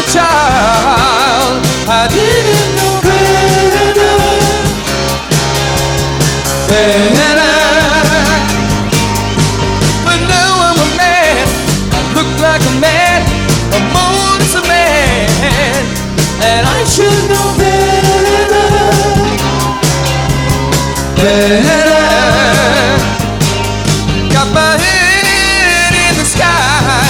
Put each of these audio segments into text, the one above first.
a child, I didn't know better. But now I'm a man, I look like a man, I'm more than a man, and I should know better. Got my head in the sky,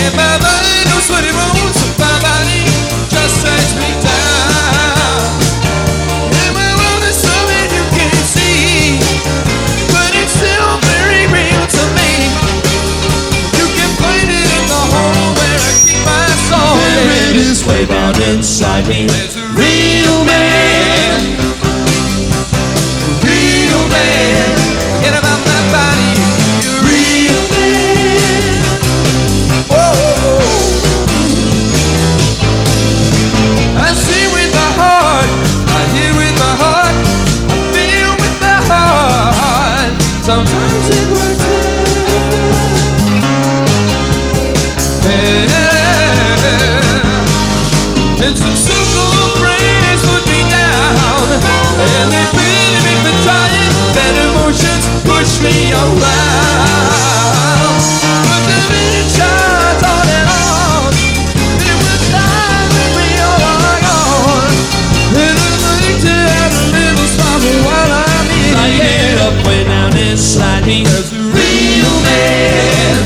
and my mind knows what it wants, so my body just drags me down. And my world is something you can't see, but it's still very real to me. You can find it in the hole where I keep my soul. There it is way down inside me. There's a real man, real man. Forget about my body, you're a real man. Whoa. I see with my heart, I hear with my heart, I feel with my heart. Sometimes it works and some so-called friends put me down, and they really make me trying. Bad emotions push me around, but the minute shines on and on, it will die with me all alone. And I'd like to have a little smile while I'm in it. Light it up way down inside me. There's a real man,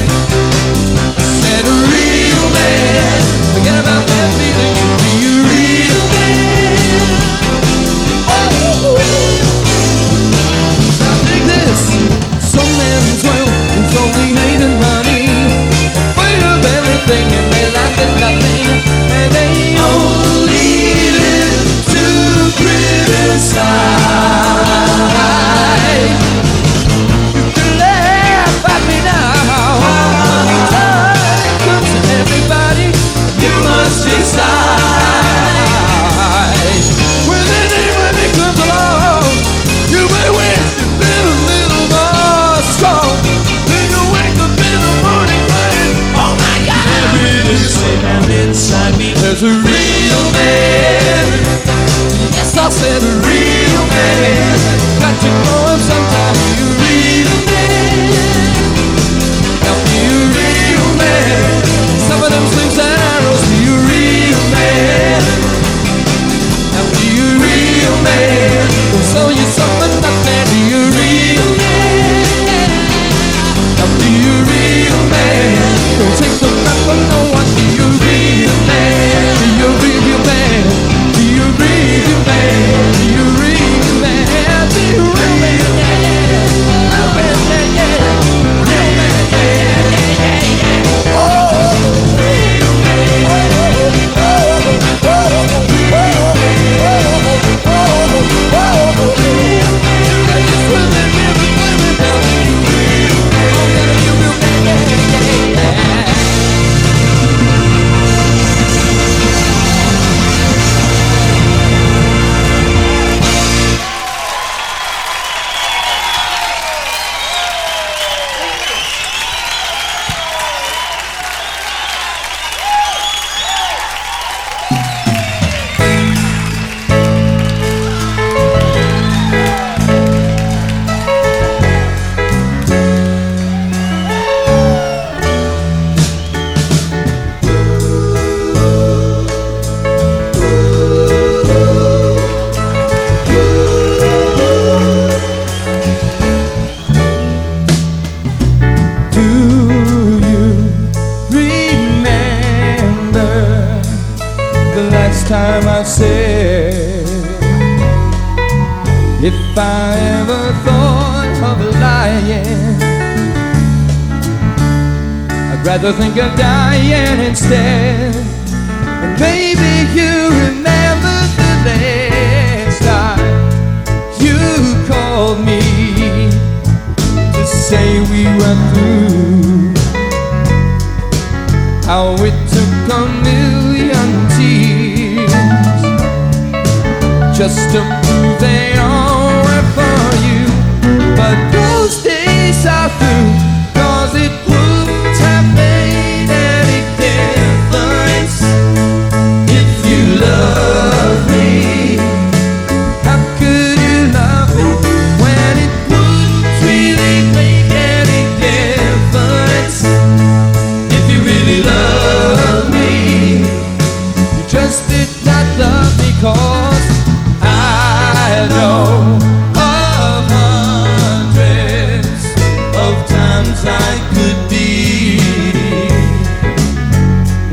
and a real man. Forget about that feeling, you be a real man. Oh. Now take this. Some men's well is only hate and money, afraid of everything and they lack at nothing, and they only live to criticize. You can laugh at me now, when time comes to everybody, you must decide. When anyone comes along, you may wish you'd been a little more strong. Then you wake up in the morning crying, oh my God. There it is way down inside me. There's a real man. Yes, I said a real man. Got to know him sometime. You real man. Now be a real man. Some of them slings and arrows. Be a real man. Now be a real man. Don't sell you something that can be a real man. Now be a real man. Don't take the back from no one. Be a real man. Be a real man. Be a real man. Be a real man. Be a real man. Real man, yeah, yeah. Real man, yeah, yeah, yeah. Oh. Time I said, if I ever thought of lying, I'd rather think of dying instead. And maybe you remember the last time you called me to say we were through, how it took a million tears just to prove they all were for you. But those days are through, 'cause it wouldn't have made any difference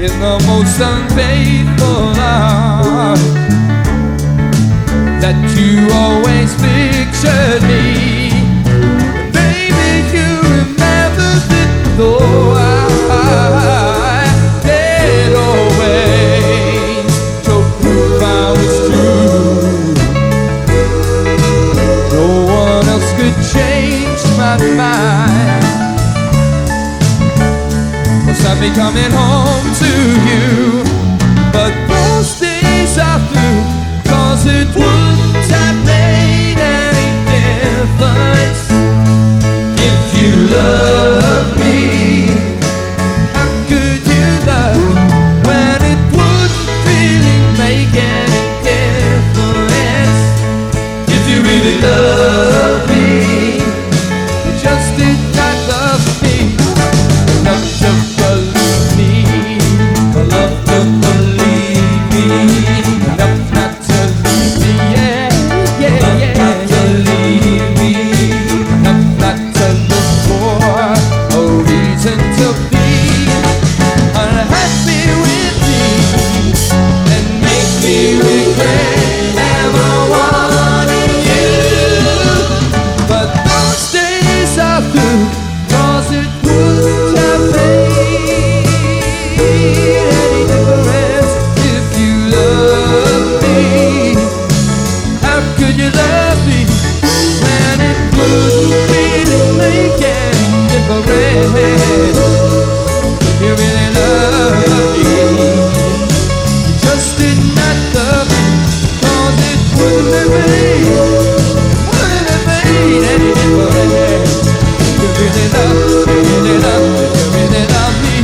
in the most unfaithful love that you always pictured me. Baby, you remember that though I did always to prove I was true, no one else could change my mind. I'll be coming home to you, but those days are through, 'cause it wouldn't have made any difference if you loved me. How could you love when it wouldn't really make any difference? If you really love me, you just did not love me enough to believe me, enough to believe me, enough not to leave me, enough not to leave me, enough not to look for a reason to be unhappy with me and make me regret ever wanting you. But those days are through, 'cause it wouldn't have made any difference if you loved me. How could you love me when it wouldn't really make any difference? If you really love me, you just did not love me, 'cause it wouldn't have made any difference. You really love me, you really love me, you really love me.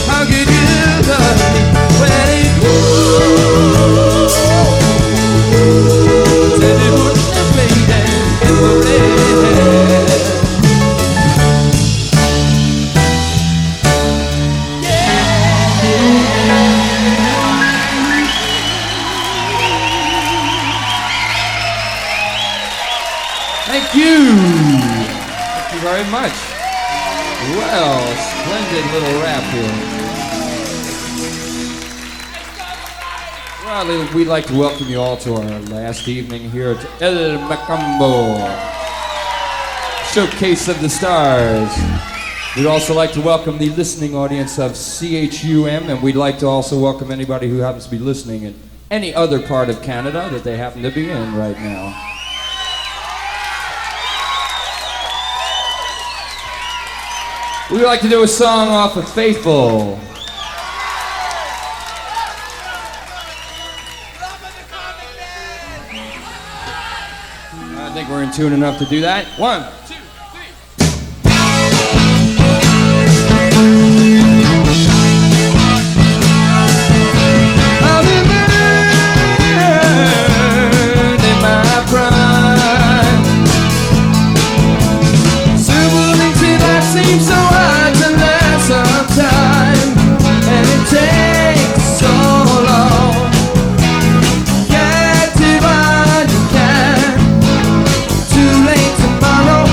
How could you love me when it wouldn't have made any difference? Thank you. Thank you very much. Well, splendid little rap here. Well, we'd like to welcome you all to our last evening here at El Mocambo, Showcase of the Stars. We'd also like to welcome the listening audience of CHUM, and we'd like to also welcome anybody who happens to be listening in any other part of Canada that they happen to be in right now. We'd like to do a song off of Faithful. I think we're in tune enough to do that. 1, 2, 3. I've been burned in my pride. Simple things in life seem so hard to last sometime, and it takes so long. Get it while you can. Too late tomorrow.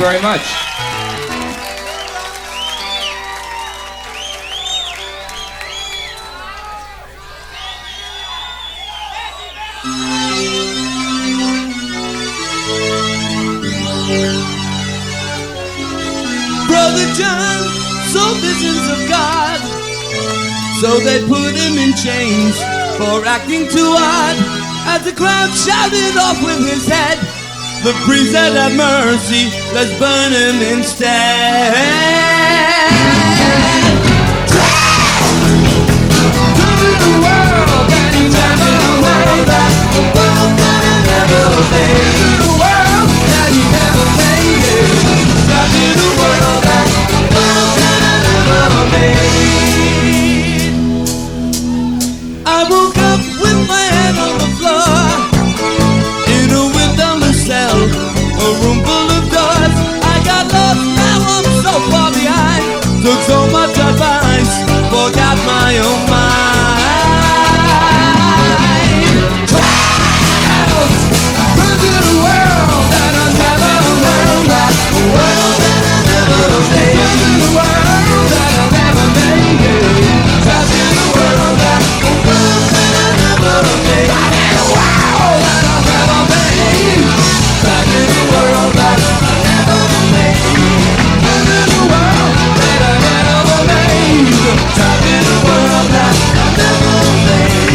very much. Brother John saw visions of God, so they put him in chains for acting too odd. As the crowd shouted off with his head, the priest said, have mercy, let's burn him instead. Come to the world that you never made, the world that I never made. To the world that you never made, stop in the world that I never made. I woke up with my head on the floor, in a windowless cell, a room full of doors. I got lost, now I'm so far behind. Took so much advice, forgot my own mind. Trials, run to the world that I never made, the world that I never made. Run to the world that I never made, trapped in the world that I never made. Trapped in the world that I never made, trapped in the world that I never made. Trapped in the world that I never made, trapped in the world that I never made.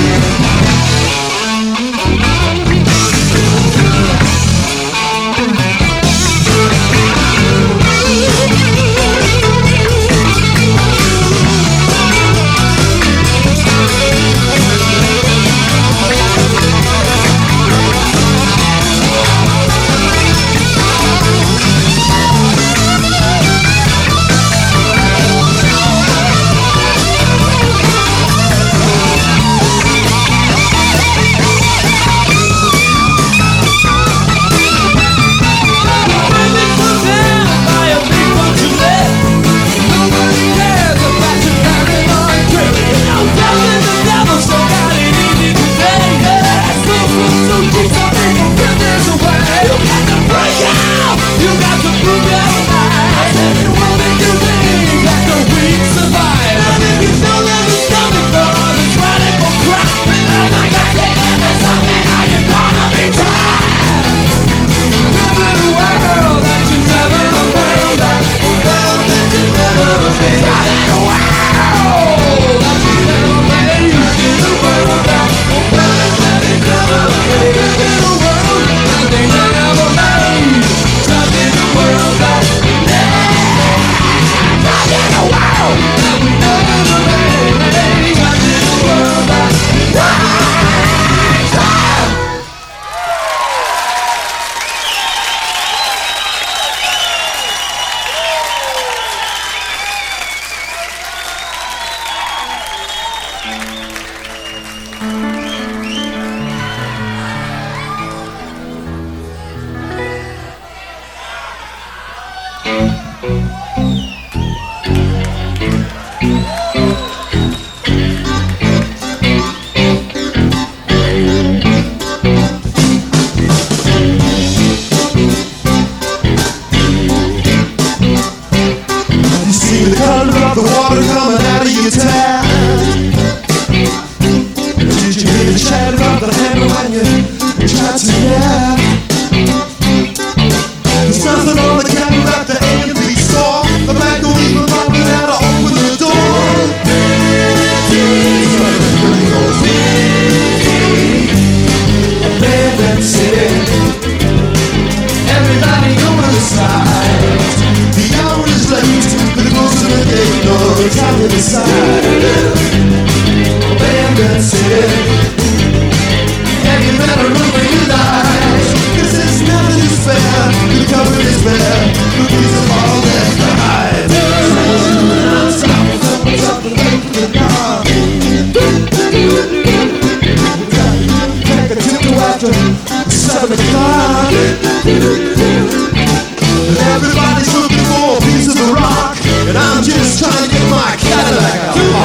Everybody's looking for a piece of the rock, and I'm just trying to get my Cadillac out.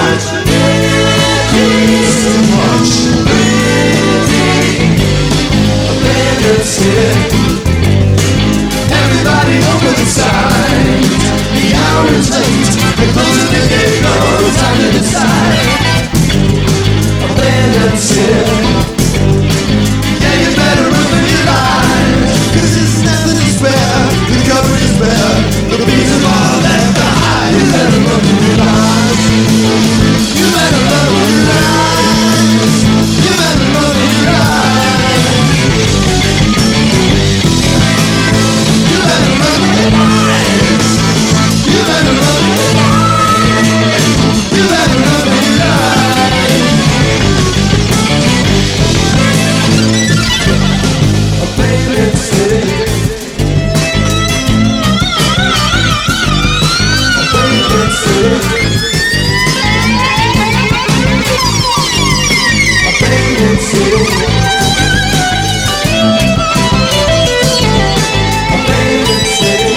it's late. They're closing the gate, no time to decide. Abandoned city. Yeah, you better open your eyes, 'cause there's nothing to spare. The cover is bare, the pieces are left behind. You better open your eyes. You better open your eyes. You better open your eyes. You better open your eyes. You better open your eyes. You better open your eyes. A favorite city. A favorite city. A favorite city. A favorite city.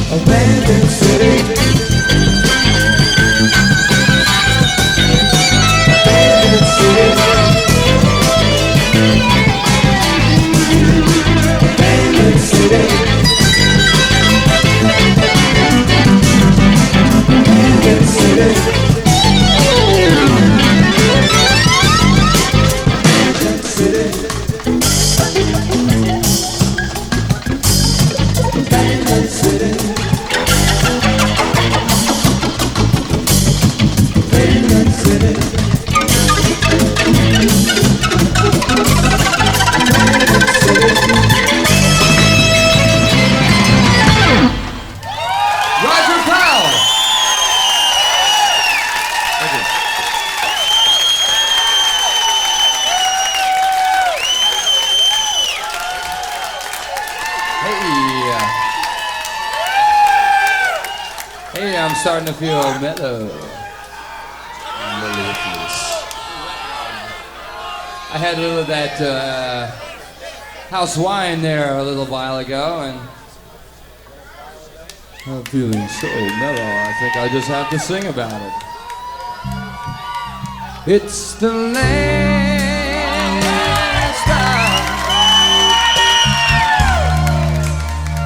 Abandoned city. Abandoned city. Abandoned city. Abandoned city. Abandoned city. Abandoned city. Abandoned city. Roger Powell. Thank you. Hey, I'm starting to feel mellow. I had a little of that house wine there a little while ago, and I'm feeling so mellow. I think I just have to sing about it. It's the last time.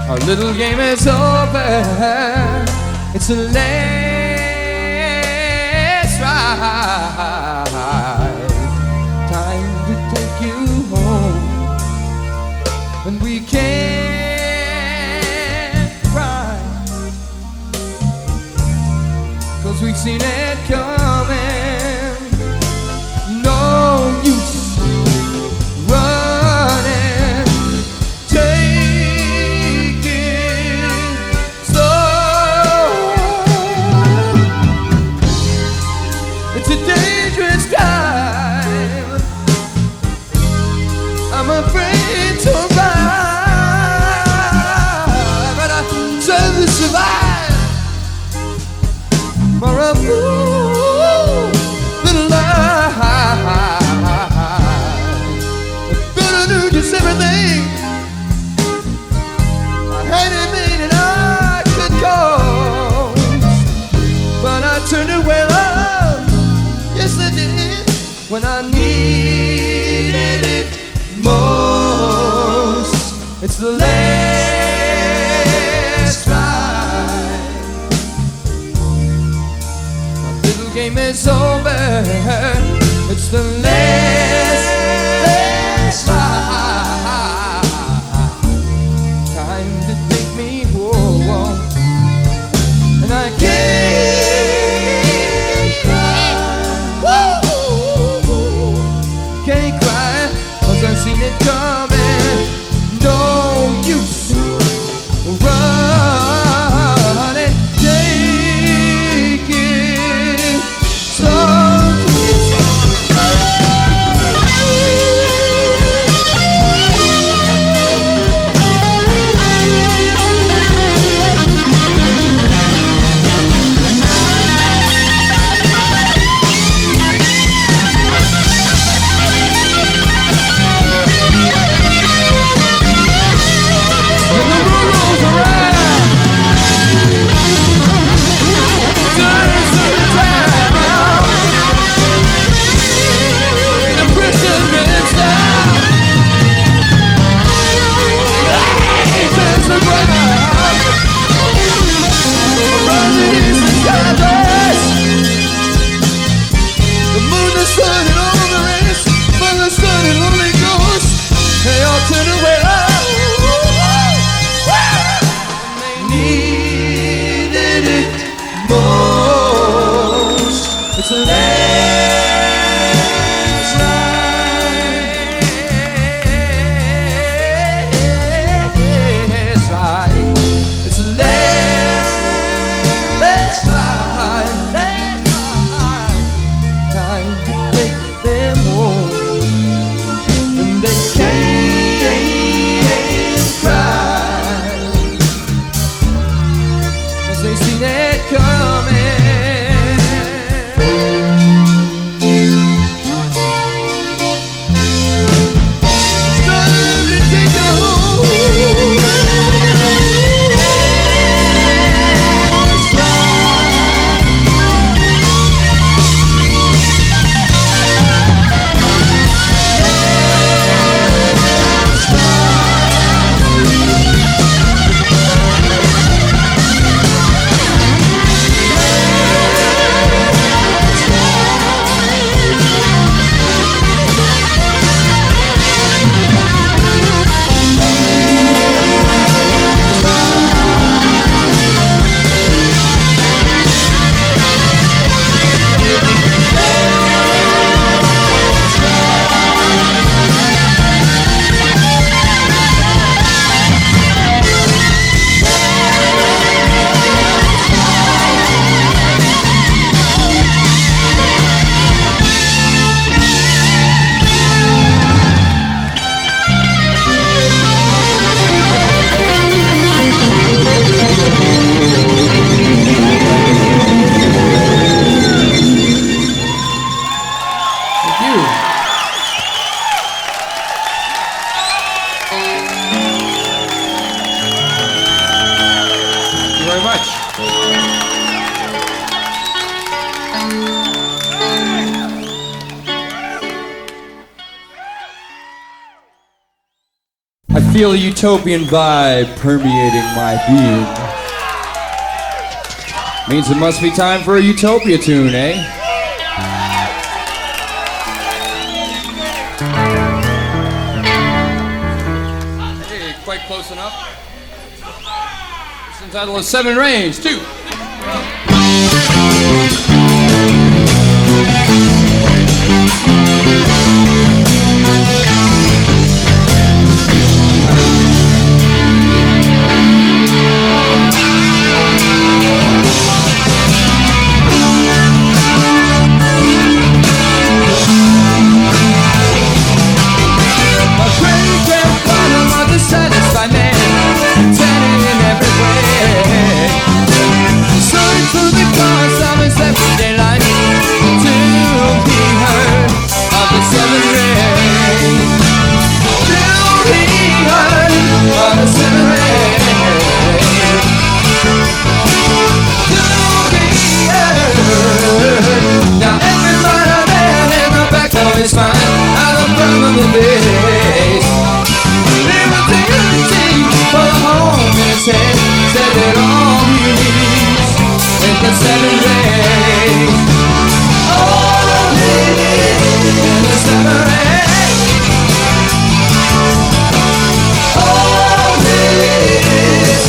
Our little game is over. It's the last ride. Time to take you home, and we can't cry, 'cause we've seen it coming. No use running, take it slow. It's a dangerous time. I'm afraid to ride, but I said to survive for a fool little life. Gonna do just everything I had it made and I could go, but I turned away. Oh, yes I did, when I needed it most. It's the last ride. My little game is over. It's the last ride. Time to take me home, and I can't cry. Woo! Can't cry, 'cause I've seen it coming. No use seen it coming. Started to take a hold. I feel a utopian vibe permeating my being. Means it must be time for a Utopia tune, eh? Hey, quite close enough. It's entitled Seven Rains, 2. Satisfied man, turning in every way. Search for the cause of his everyday life to be heard of the seven rays. To be heard of the seven rays. To be heard. Now everybody there in the back of his mind, out of front of the base. For the home in his head, said that all he needs is the seven rays. All he needs is the seven rays. All he needs.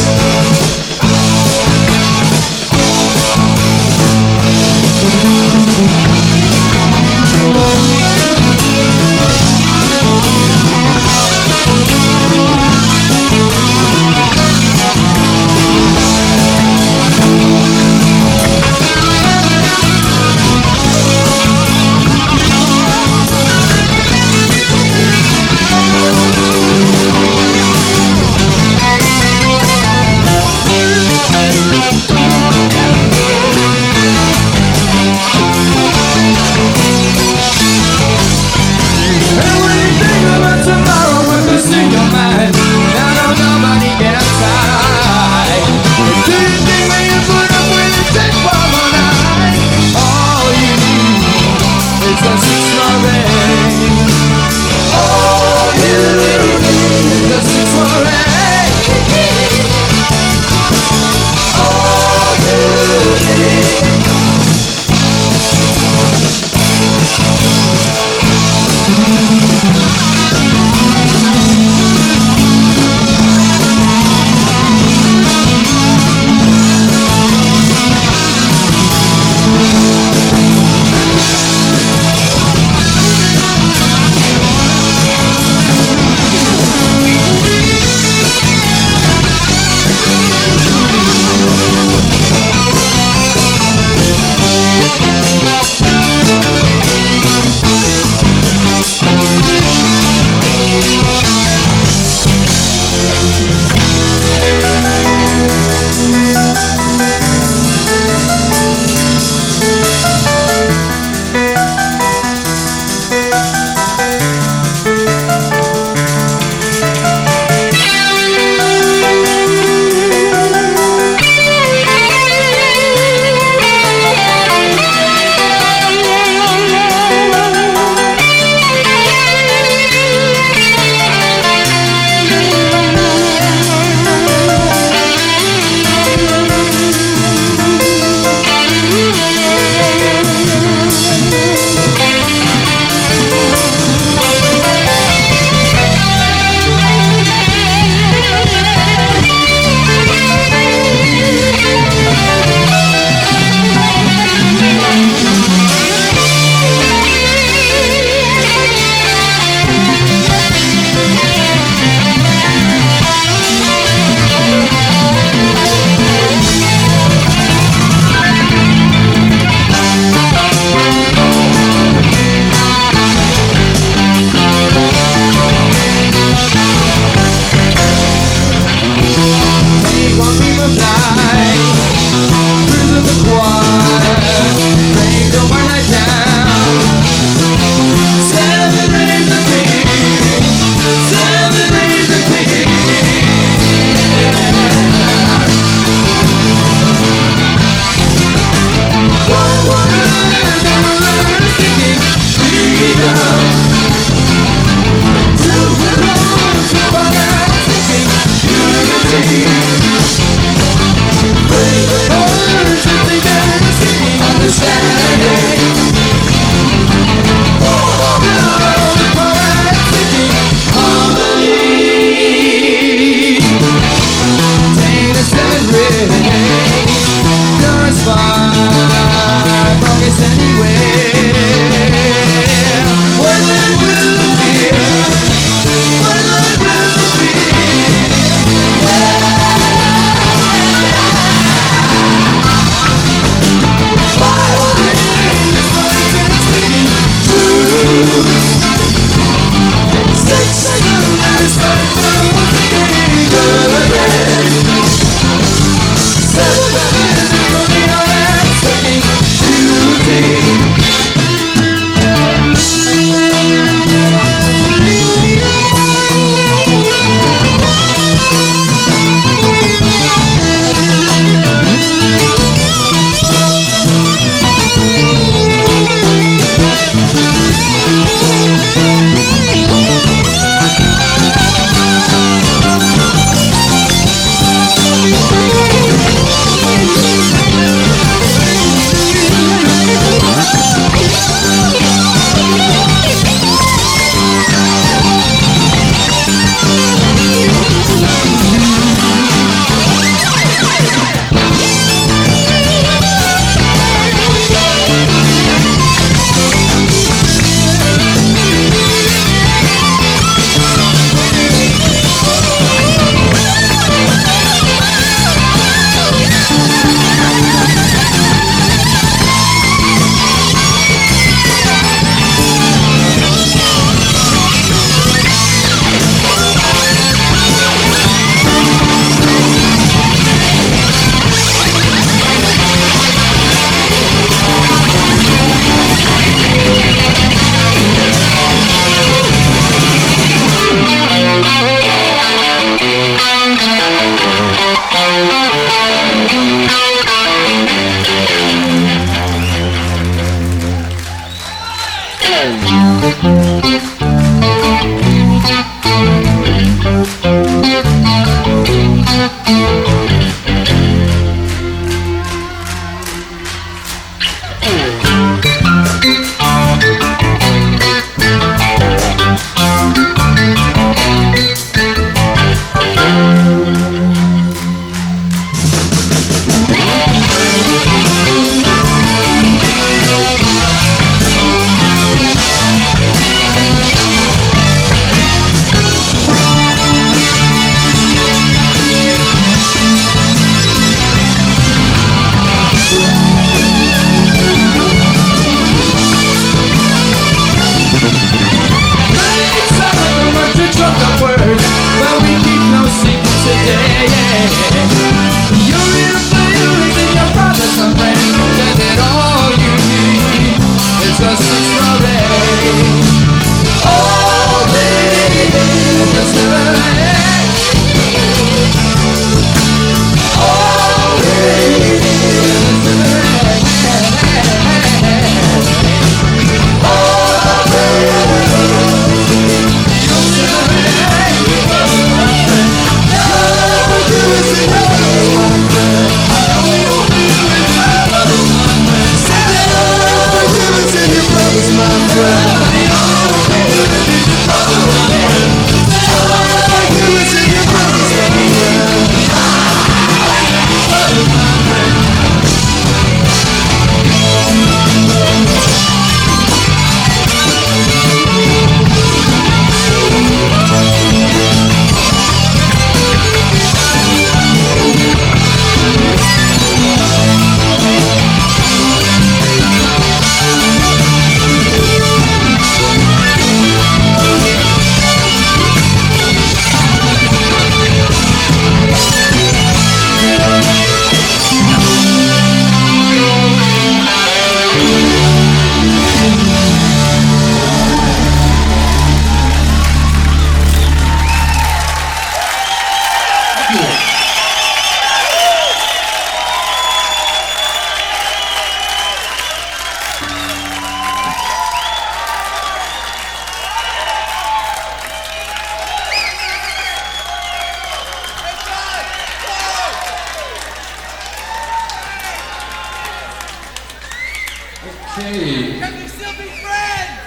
Okay. Can we still be friends?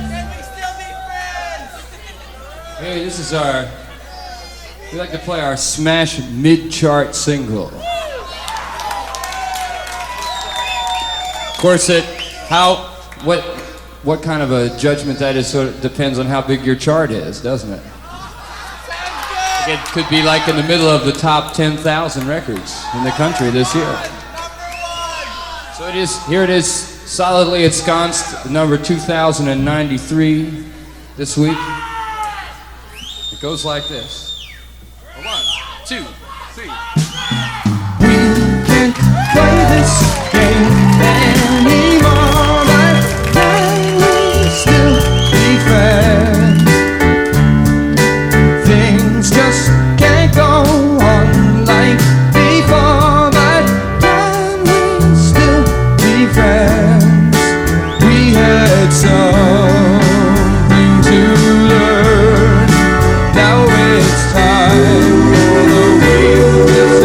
Can we still be friends? Hey, this is our. We like to play our smash mid-chart single. Of course, what kind of a judgment that is sort of depends on how big your chart is, doesn't it? It could be like in the middle of the top 10,000 records in the country this year. So it is. Here it is, solidly ensconced, number 2093 this week. It goes like this. 1, 2, 3. We can't play this game anymore, but can we still be friends? Things just can't go on like before, but can we still be friends? We had something to learn. Now it's time for the wheel to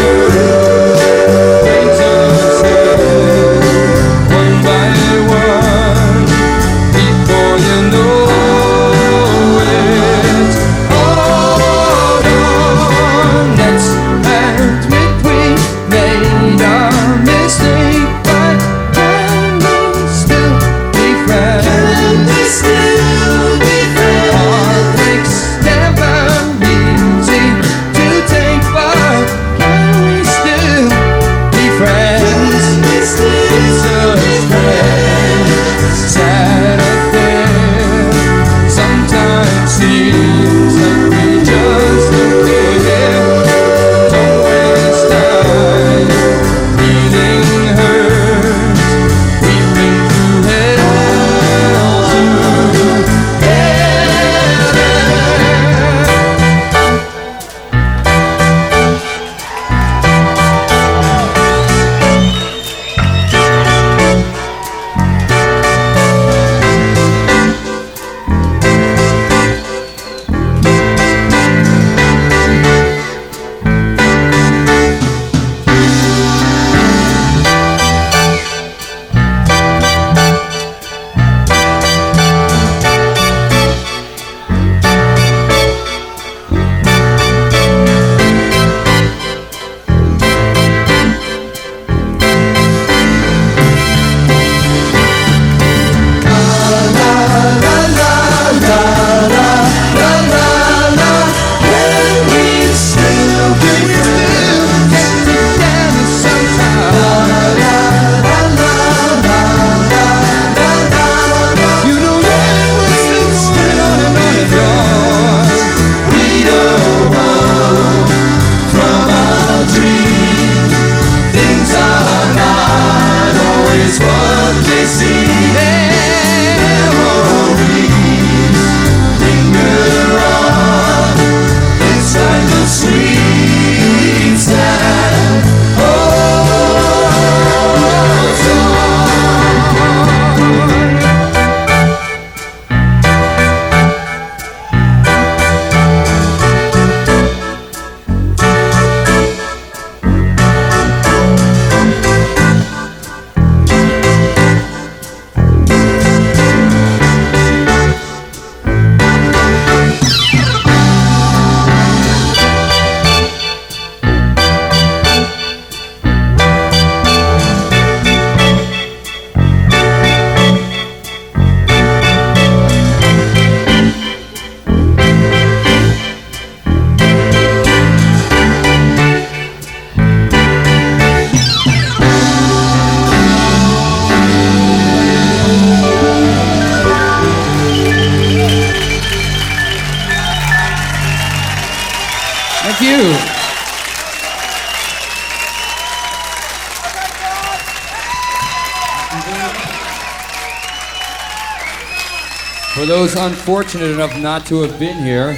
For those unfortunate enough not to have been here,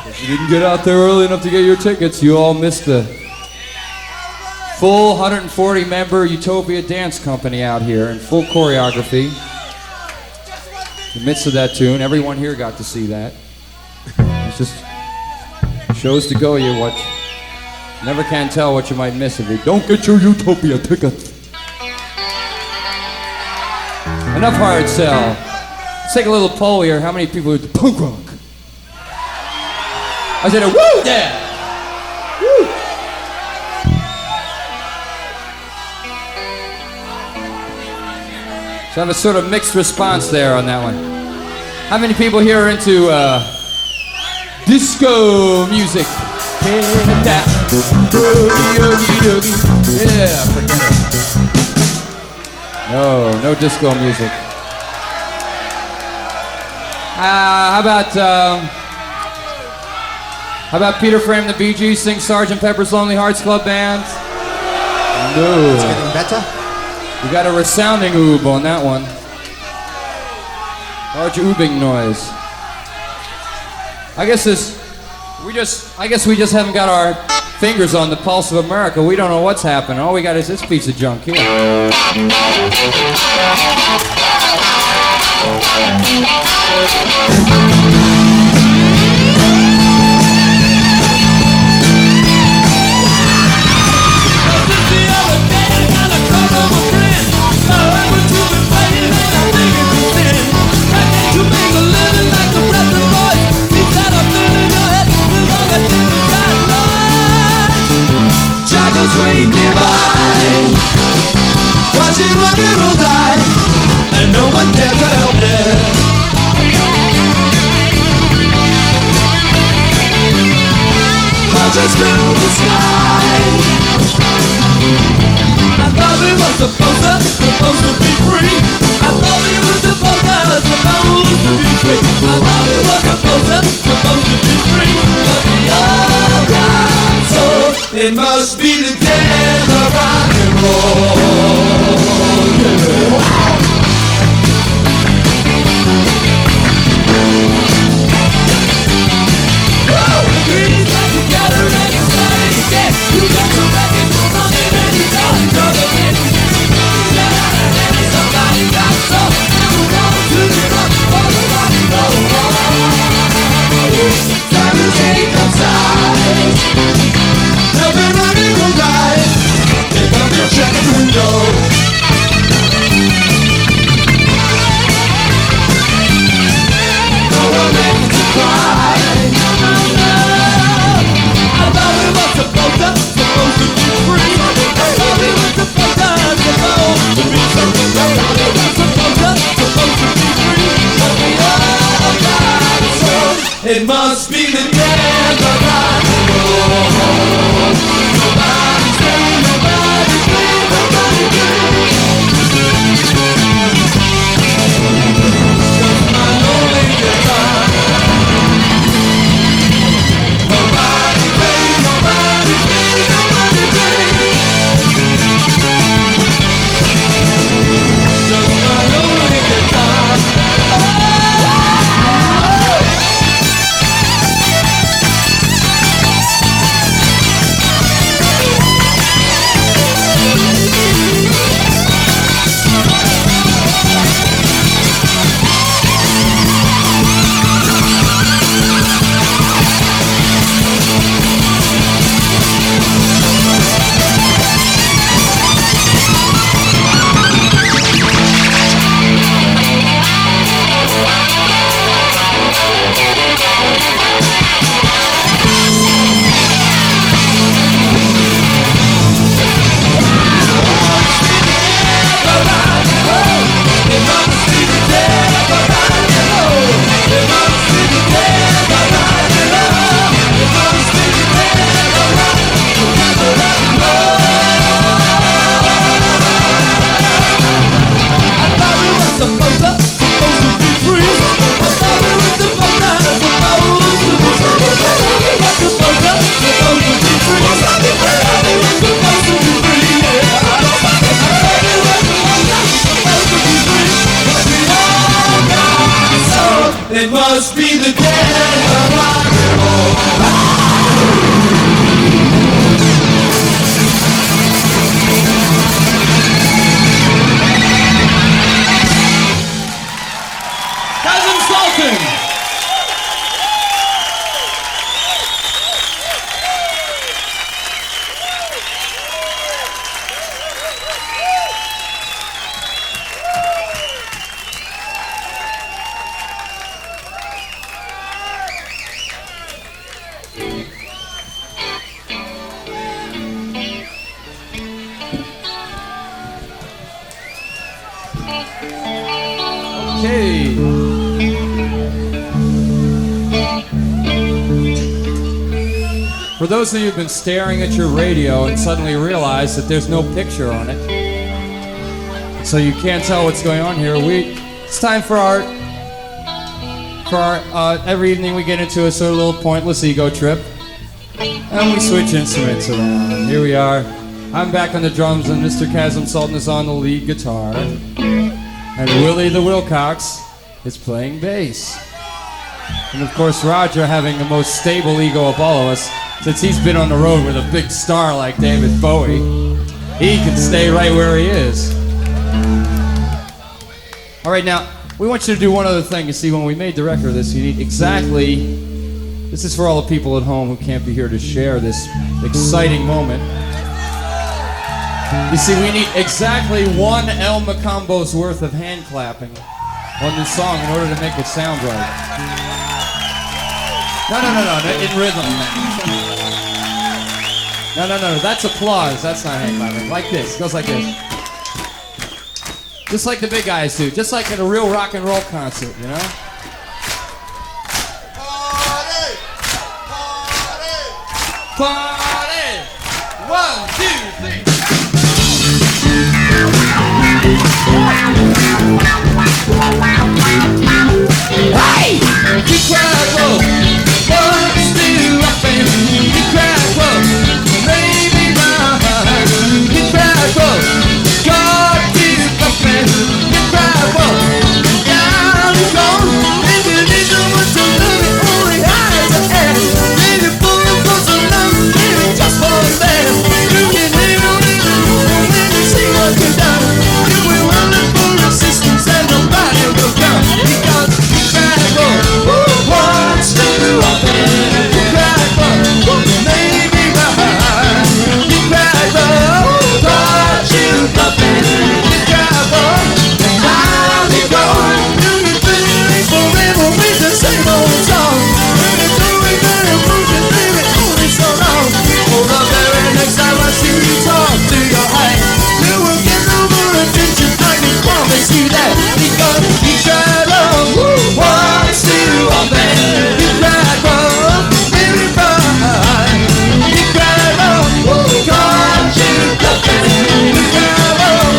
if you didn't get out there early enough to get your tickets, you all missed the full 140-member Utopia dance company out here in full choreography. In the midst of that tune, everyone here got to see that. It's just shows to go you what. Never can tell what you might miss if you don't get your Utopia tickets. Enough hard sell. Let's take a little poll here. How many people are into punk rock? I said a woo there! Woo! So I have a sort of mixed response there on that one. How many people here are into disco music? Yeah, forget it. No disco music. How about Peter Frame and the Bee Gees sing Sgt. Pepper's Lonely Hearts Club Band? No. It's getting better. You got a resounding oob on that one. Large oobing noise. I guess we just haven't got our fingers on the pulse of America. We don't know what's happening. All we got is this piece of junk here. Sweet divine, watching my girl die, and no one there to help it. Projects through the sky. I thought we were supposed to be free. I thought we were supposed to be free. I thought we were supposed to be free. But we all got so it must be the death of rock and roll. Agrees like together and it's not any death. You got to reckon for running and you got each other in. Somebody got so now we're going to the rock for the rock and roll. Time to take up sides. Everybody will die. Pick up your check and go. No one able to cry. I thought we were supposed to be free. I thought we were supposed to be something. I thought we were supposed to be free. But we all got so it must be the death of rock and roll. Nobody's free, nobody's free, nobody's free. Just my lonely guitar. Nobody's free, nobody's free, nobody's free. Just my lonely guitar. Okay. For those of you who've been staring at your radio and suddenly realize that there's no picture on it, so you can't tell what's going on here, it's time for our every evening we get into a sort of little pointless ego trip, and we switch instruments around. Here we are. I'm back on the drums, and Mr. Chasm Sultan is on the lead guitar. And Willie the Wilcox is playing bass. And of course, Roger, having the most stable ego of all of us, since he's been on the road with a big star like David Bowie, he can stay right where he is. All right, now, we want you to do one other thing. You see, when we made the record of this, you need this is for all the people at home who can't be here to share this exciting moment. You see, we need exactly one El Mocambo's worth of hand clapping on this song in order to make it sound right. No, in rhythm, man. No, that's applause. That's not hand clapping. Like this. It goes like this. Just like the big guys do. Just like at a real rock and roll concert, you know? Party! Party! Party! 1, 2, 3. Hey! Incredible! What's still happening? Incredible! Maybe mine. Incredible! God, you puppet! Incredible! Down you go! If you need someone to love it, only eyes and hands. If you pull them for some love, give it just for a man. You can live on it when you see what you've done. You will run for resistance and nobody will come. Because incredible, wants to open. Incredible, maybe behind. Incredible, thought you puppet. Incredible, and I'll be going. You can feel forever with the same old song. And it's always been a motion, baby, only so long. For the very next time I see you talk to your eye, you will get no more attention, I can promise you that. Because incredible wants to open. Incredible, baby, fine. Incredible, got you open. Incredible,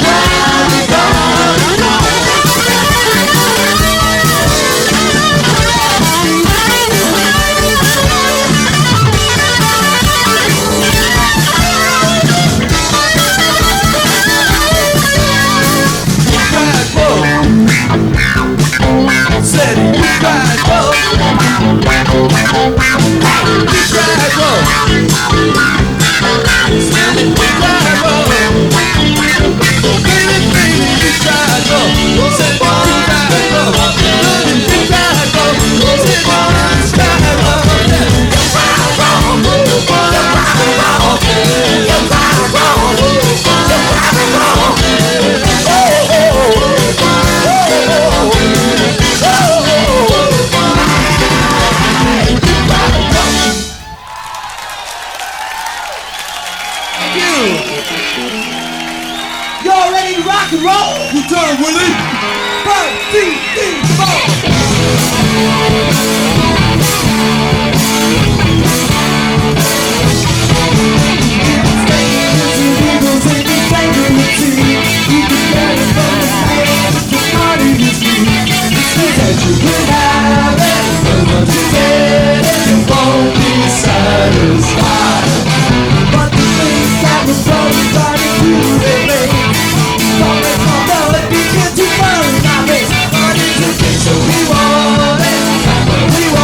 now you're gone. Said incredible. Incredible. Said incredible. Baby, baby, incredible. Said incredible. Incredible. Said Y'all ready to rock and roll? Good time, Willie. 1, 2, 3, But the things that was so started to relate. Falling from the begin to burn my face. But it's okay, so we want it. We want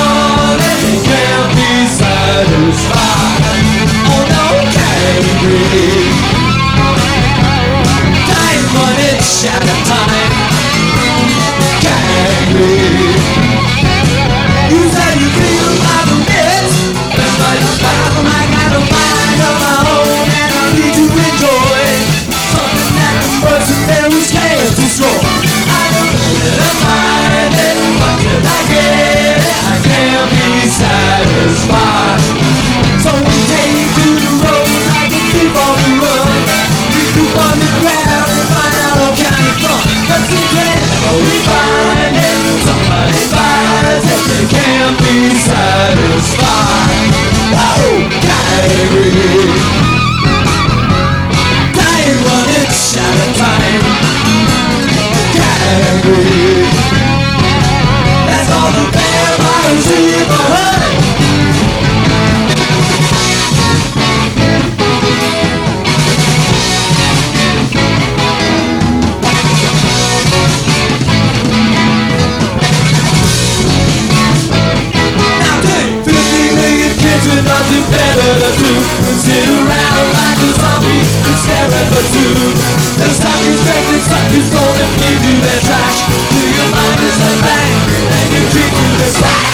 or two. They'll stop you straight and suck you soul and give you their trash. To your mind is a bang, and you treat you the slack.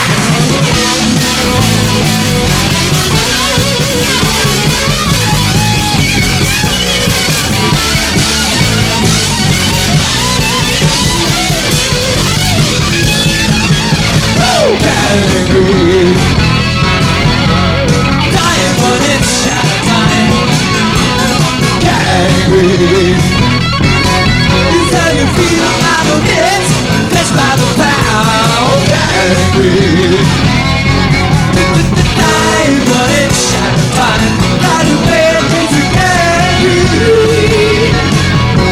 Gangrene, dying but it's shadow time. Gangrene, is how you feel out of it, flesh by the pound. Gangrene, dying but it's shadow time. How to play it into gangrene.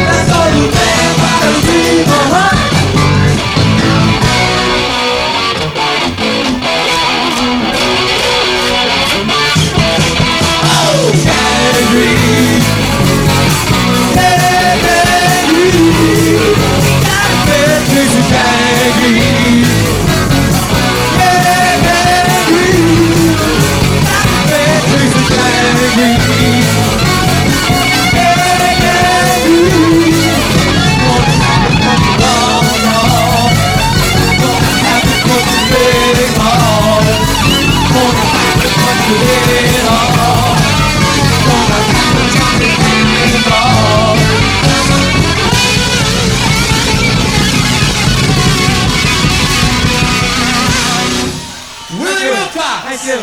That's all the vampire dream of. Thank you.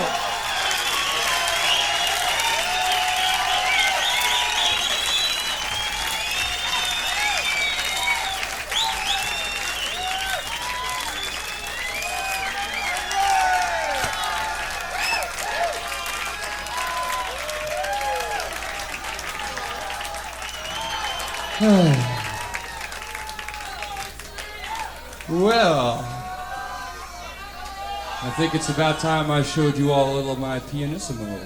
Well, I think it's about time I showed you all a little of my pianissimo.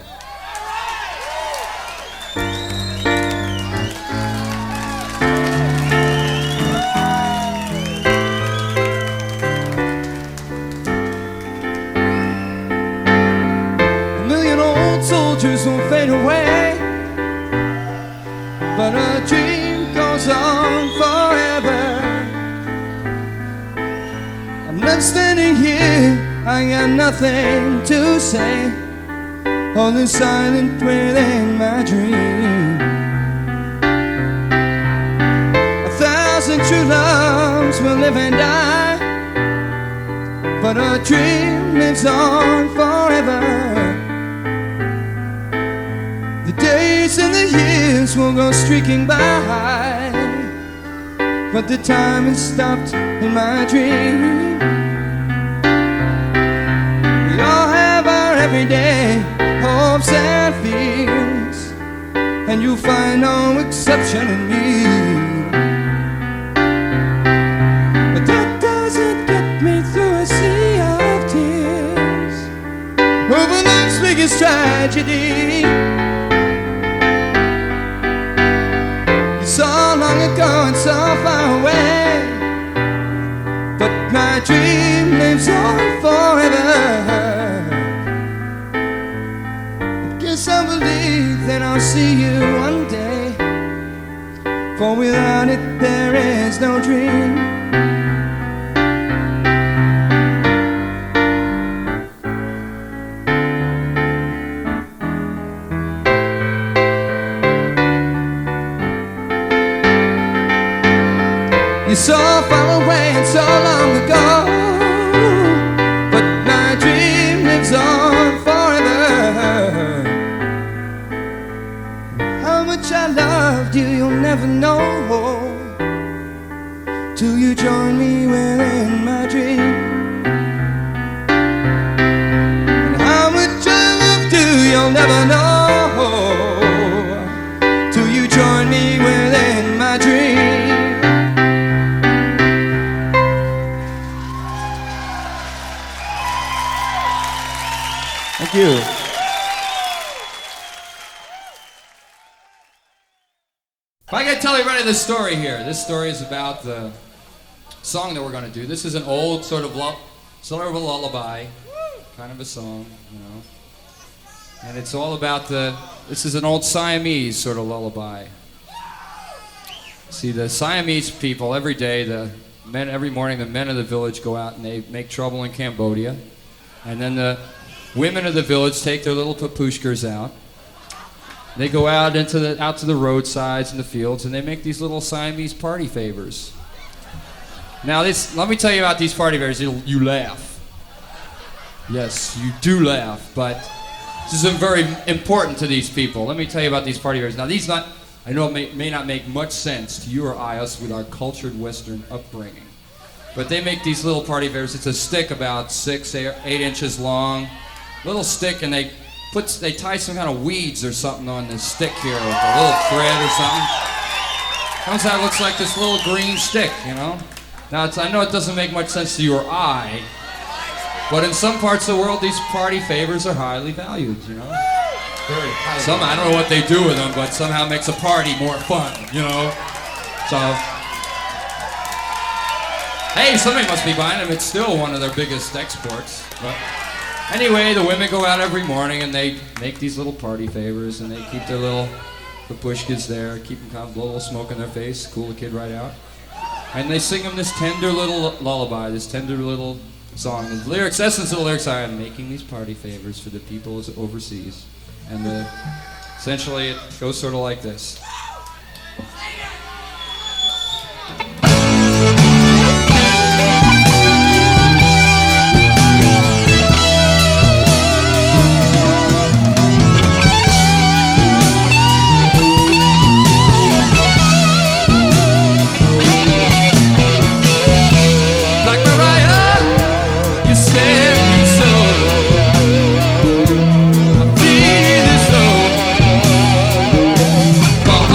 A million old soldiers will fade away, but a dream goes on forever. I'm left standing here, I got nothing to say, only silent within my dream. 1,000 true loves will live and die, but a dream lives on forever. The days and the years will go streaking by, but the time is stopped in my dream. We all have our everyday hopes and fears, and you'll find no exception in me. But that doesn't get me through a sea of tears over life's biggest tragedy. So long ago and so far away, but my dream lives on forever. I guess I believe that I'll see you one day, for without it there is no dream. You're so far away and so long ago, but my dream lives on forever. How much I loved you, you'll never know till you join me within my dream. And how much I loved you, you'll never know till you join me within my dream. Thank you. If I could tell everybody this story here, this story is about the song that we're going to do. This is an old sort of a lullaby, kind of a song, you know. And it's all about this is an old Siamese sort of lullaby. See, the Siamese people, every day, every morning, the men of the village go out and they make trouble in Cambodia. And then the women of the village take their little papushkas out. They go out to the roadsides and the fields, and they make these little Siamese party favors. Now, let me tell you about these party favors. You laugh. Yes, you do laugh, but this is very important to these people. Let me tell you about these party favors. Now, I know it may not make much sense to you or us with our cultured Western upbringing, but they make these little party favors. It's a stick about 6 or 8 inches long, little stick, and they tie some kind of weeds or something on this stick here with a little thread or something. Comes out, looks like this little green stick, you know. Now, I know it doesn't make much sense to you or I, but in some parts of the world, these party favors are highly valued, you know. Very highly. I don't know what they do with them, but somehow it makes a party more fun, you know. So, hey, somebody must be buying them. It's still one of their biggest exports. But anyway, the women go out every morning and they make these little party favors, and they keep their little papushkas there, keep them kind of blow a little smoke in their face, cool the kid right out. And they sing them this tender little lullaby, this tender little song. The lyrics, essence of the lyrics are, I'm making these party favors for the people overseas. And essentially it goes sort of like this. Ball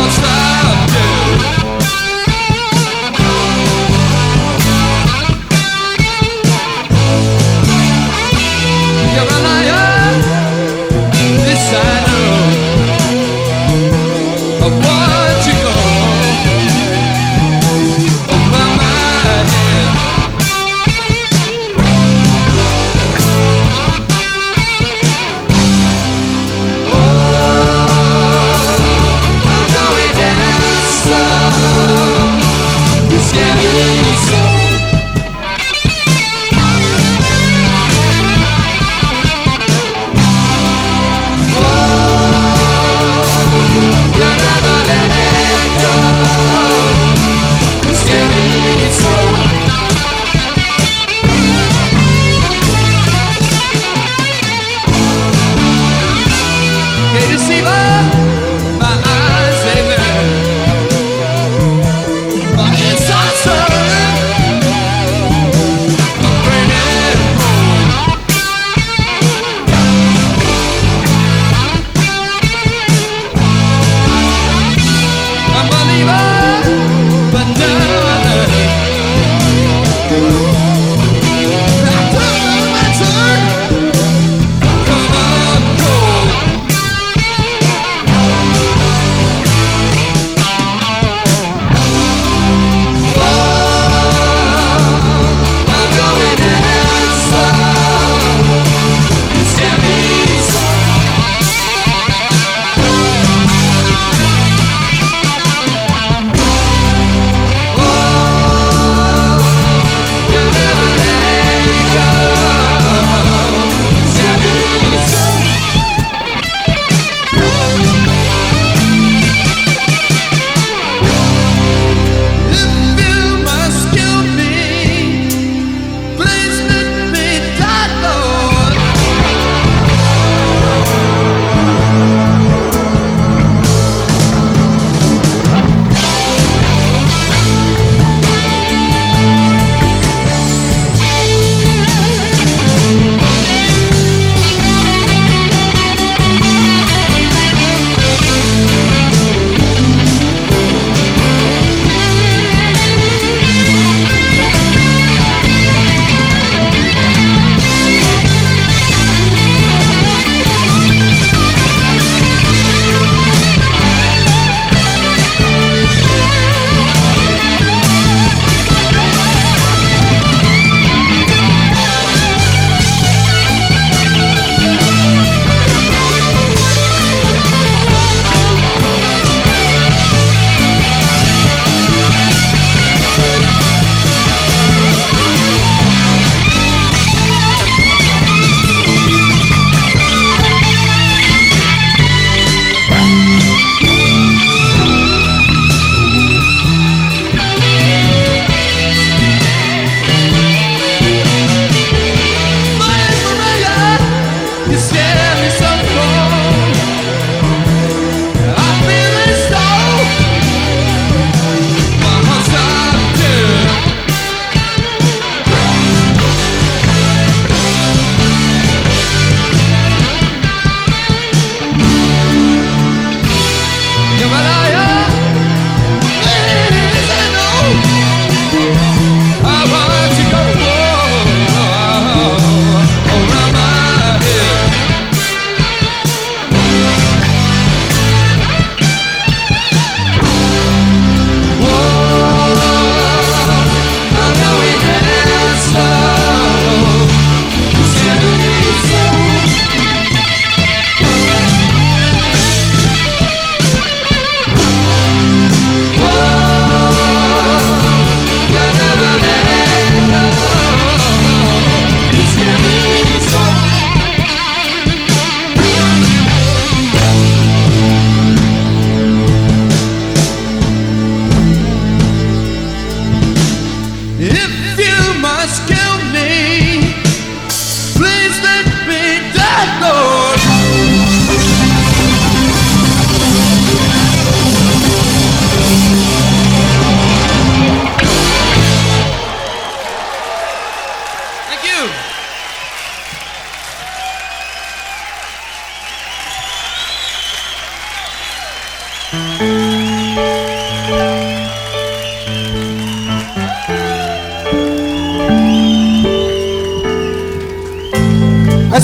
As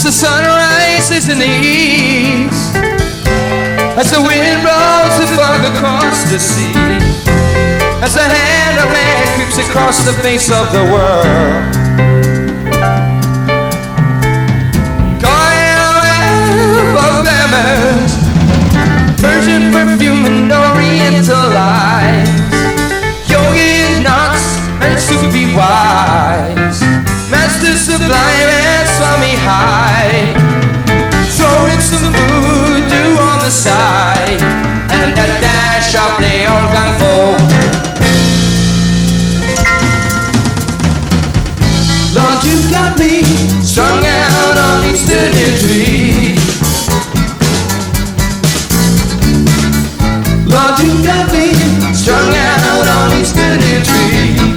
the sun rises in the east, as the wind blows the fog across the sea, as the hand of man creeps across the face of the world, of glamours, Persian perfume and oriental lies, yogi knots and Sufi wise, master sublime and Swami high, throw in some voodoo on the side, and a dash of the old gun folk. Lord, you got me strung out on Eastern Intrigue. Lord, you got me strung out on Eastern Intrigue.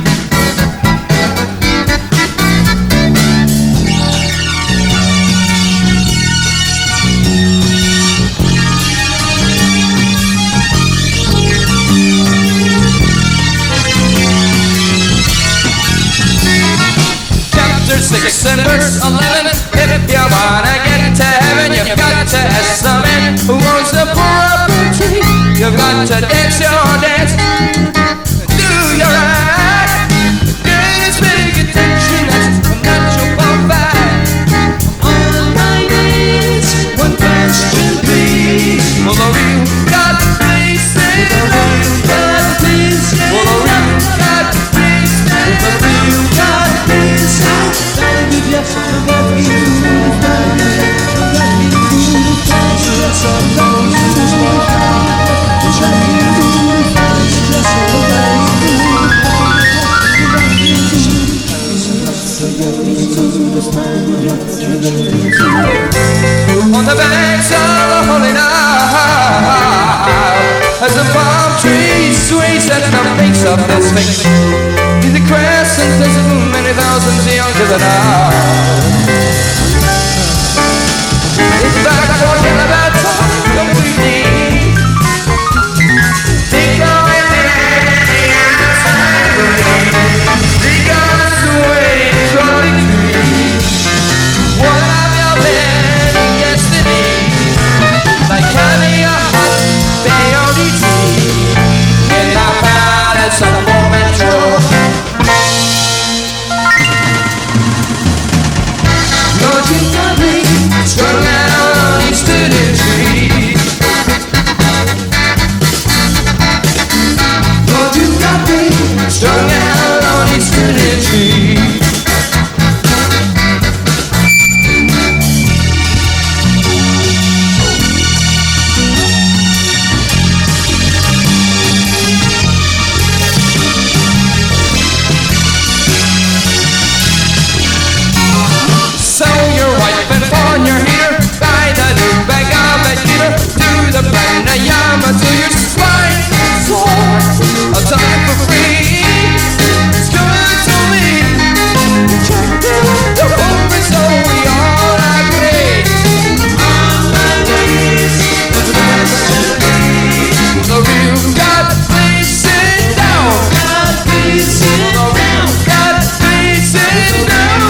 Chapter 6 and verse 11. If you wanna get to heaven, you've got to ask the man who owns the property. You've got to dance your dance, do your act. Just pay attention, that's a natural profile. On my knees, one question please. For the real God, please say the real God, please say for the real God, please say for the real God, please say. On the banks of the Holy Nile, as the palm tree sways at the base of the Sphinx, in the crescent there's many thousands younger than I. It's back talking about time completely. Think of it and the time think of the way it's rolling free. What have you been yesterday? Like having a hot peyote tea in the palace of Mocambo. Lord, you got me strung out on Eastern Intrigue. Lord, you got me strung out on Eastern Intrigue. So your wife and pawn your heater, buy the new bag of a heater, do the pranayama to your spine. A time for free, it's good to me. The hope is so we all agree. On my knees, the masterpiece. The real God, please sit down. God, please sit down. God, please sit down.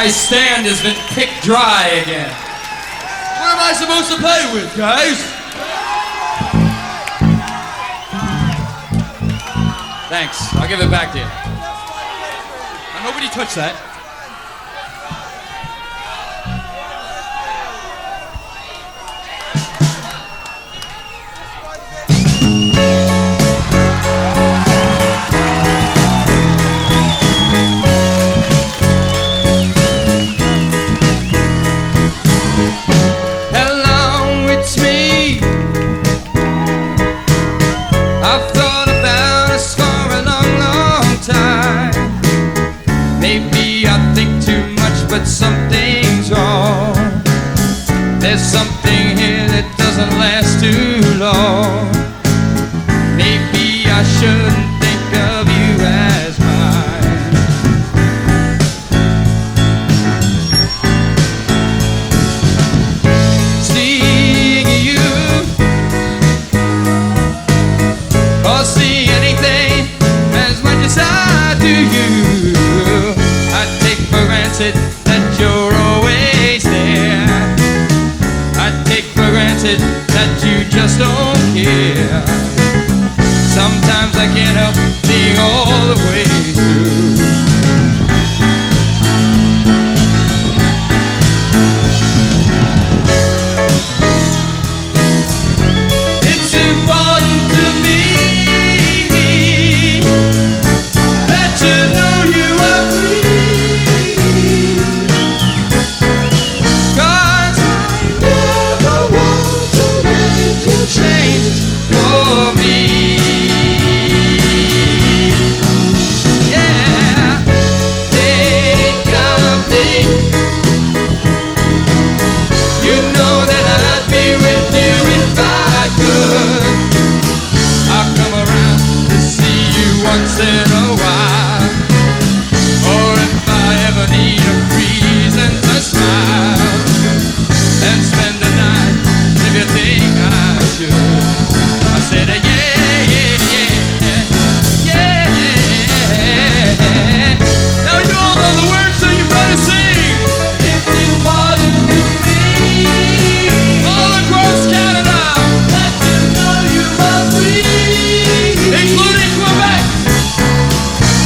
my stand has been picked dry again. What am I supposed to play with, guys? Thanks. I'll give it back to you. Now, nobody touch that. But something's wrong. There's something here that doesn't last too long. Maybe I shouldn't think of you as mine. Seeing you or see anything as much as I do you, I take for granted you're always there. I take for granted that you just don't care. Sometimes I can't help being all the way through. It's important to me that you know you are free. Change for me. Yeah, think of me. You know that I'd be with you if I could. I'll come around to see you once in a while, or if I ever need a reason to smile and spend the night if you think I said yeah, yeah, yeah, yeah. Now you all know the words, so you better sing. If you want to me, all across Canada, let you know you are free, including Quebec. I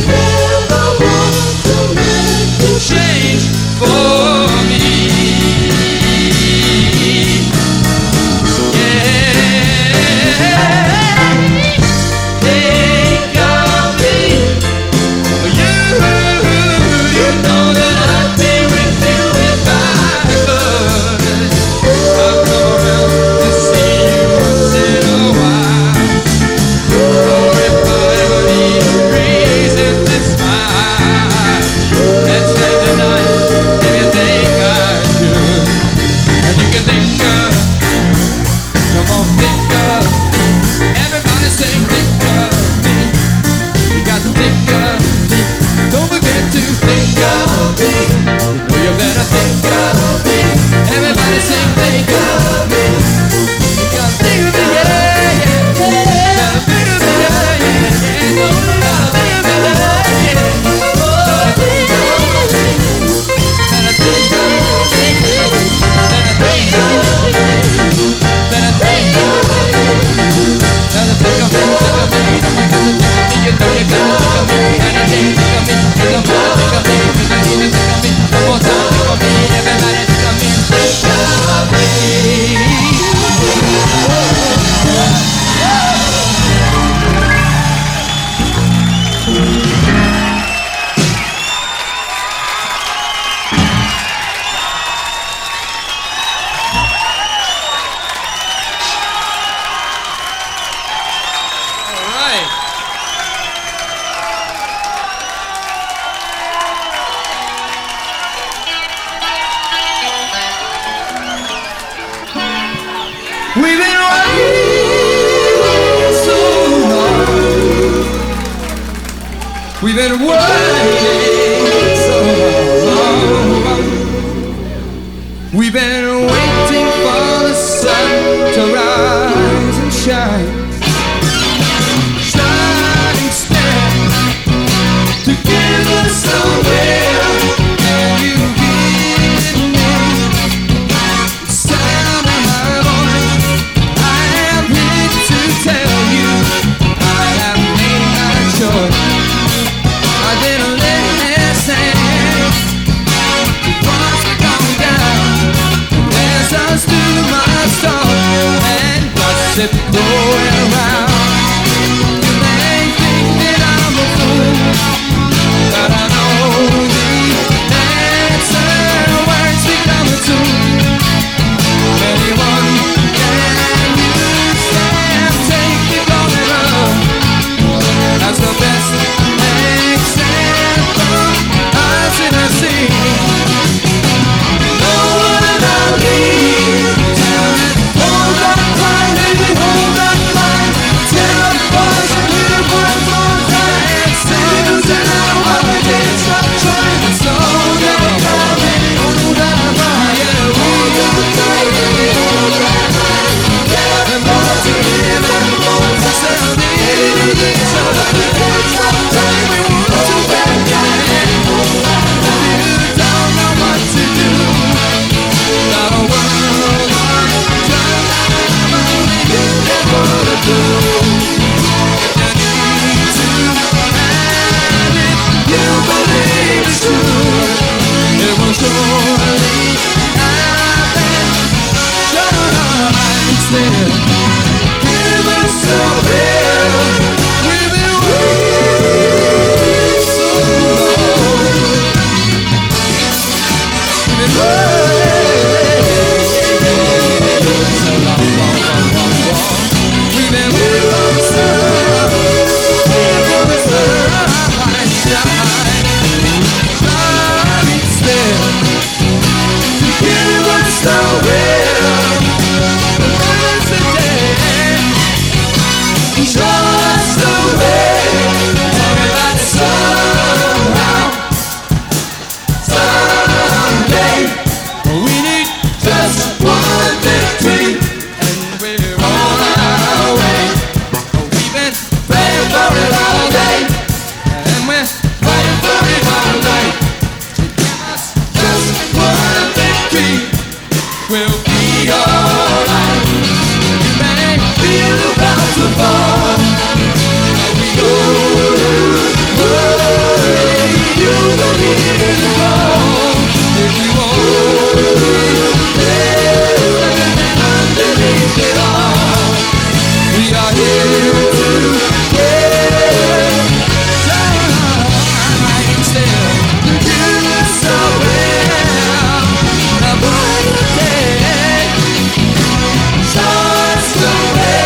never want to make you change for me. We've been waiting so long. We've been waiting so long. We've been waiting for the sun to rise and shine, shining star to give us somewhere it going round. You may think that I'm a fool, but I know the answer words become a tool. Anyone can use them, take the golden run. That's the best example I've seen and seen. No one about me. Tell me, hold that line, baby, hold that line. Tell the boys and little boys all time. Say that I want to get stop trying. So never come in, hold that line. Yeah, hold that line, baby, hold that line. Yeah, and more to him and more to sell me. So that we can't stop trying. We want to back down. You don't know what to do. Not a world of drama. You never to do. If you need to have it, you believe it's true. It will surely happen. Shut up and still. Give us so real. We've been waiting so long. We've been waiting so long. We've been waiting for the sun. Waiting for the sunshine. Shining still. To give us so real. What's the day? Show us the way. Tell me that somehow, someday, we need just one victory, and we're on our way. We've been praying for it all day, and we're fighting for it all night. To give us just one victory, we'll be alright. You may feel about to fall. We go, you believe in the call. If you only underneath it all, we are here together. Time still to give us so well. The brighter day, show us the way.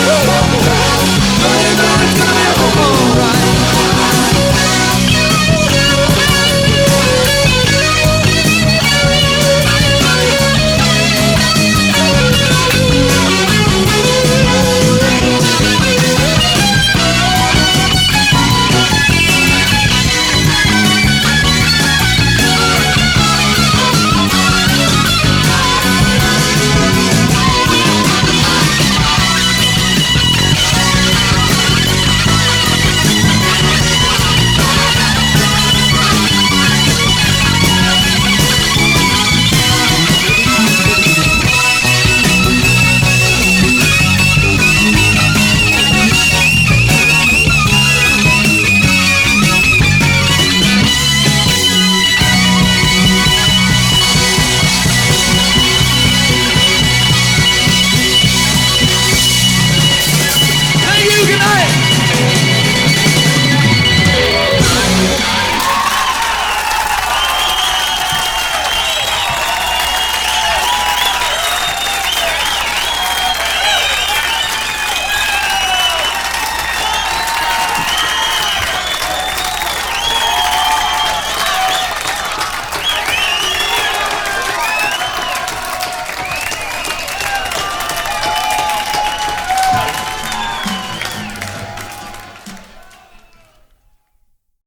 Just one